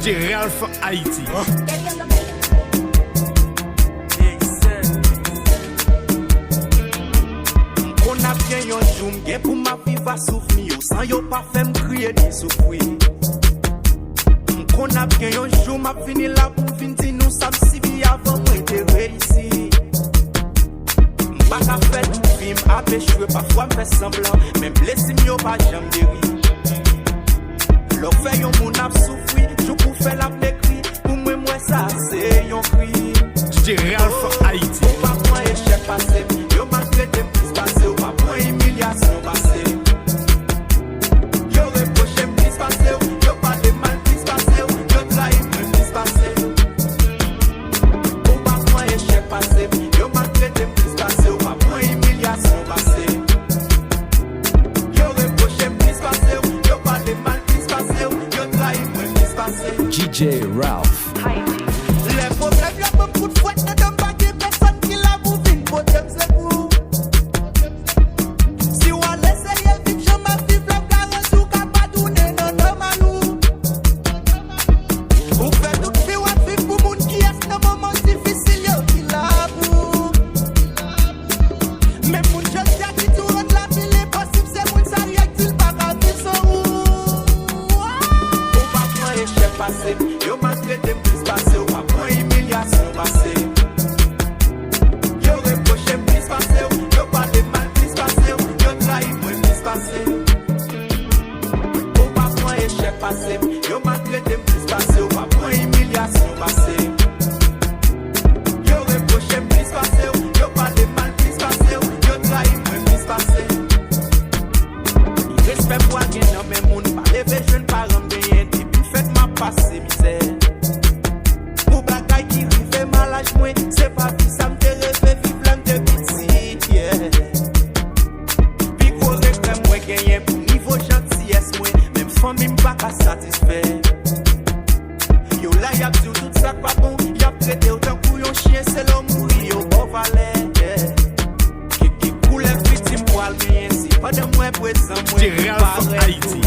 DJ Ralph Haïti. On a bien yon jour m'gen pour ma vie va souffrir sans yo pas fait m'crier ni souffrir. On a bien yon jour m'a fini là pour finir nous ça si bien avant moi de réussir. M'pas qu'à faire tout film à péchouer parfois me fait semblant même blessé m'yo pas jamais guéri. L'on fait yon moun ap souffrir, jou pour faire la décrit pour moi ça c'est yon cri. DJ Ralph Haïti. Ou pas point échec passé, yo malgré des plus passé, ou pas point humiliation passé. Yo reproché plus passé, yo pas de mal plus passé, yo trahi plus passé. Ou pas point échec passé, yo malgré des plus passé, ou pas point humiliation passé. Yo reproché plus passé, yo pas de mal plus passé, yo trahi plus passé. DJ Ralph. Les problèmes y'a beaucoup de fois de baguer personne qui l'a bouffé, problème c'est pour. Si on laisse vivre, je m'en vive la carence ou capable de donner non manou. Vous faites tout vie ou vivre pour moun qui est dans moment difficile yo qui l'a pour. Mais moun je sais qui tout rend la vie impossible c'est moun ça réactif pas qu'à vivre sans ou. Ou pas point échec passé, yo malgré des plus passé ou pas point humiliation passé. Yo reproché plus passé, yo pas de mal plus passé, yo trahi plus passé. Ou pas point échec passé, yo malgré des plus passé ou pas point humiliation passé. Yo reproché plus passé, yo pas de mal plus passé, yo trahi plus passé. Respect pour quelqu'un dans mes moun, pas lever jeune parent bien, depuis fait ma passé misère. Pour bagay qui rive mal âge moi, c'est pas vie ça me rêve vivre l'âme de petit, yeah. Puis gros regret moi gagner pour niveau gentillesse moi, même famille m'pas qu'à satisfaire. Yo là y'a dit tout ça pas bon, y'a traité autant pour yon chien, c'est l'homme mourir au bon valet, yeah. Qui coule victime pour almer ainsi, pas de moi présent moi. DJ Ralph Haïti.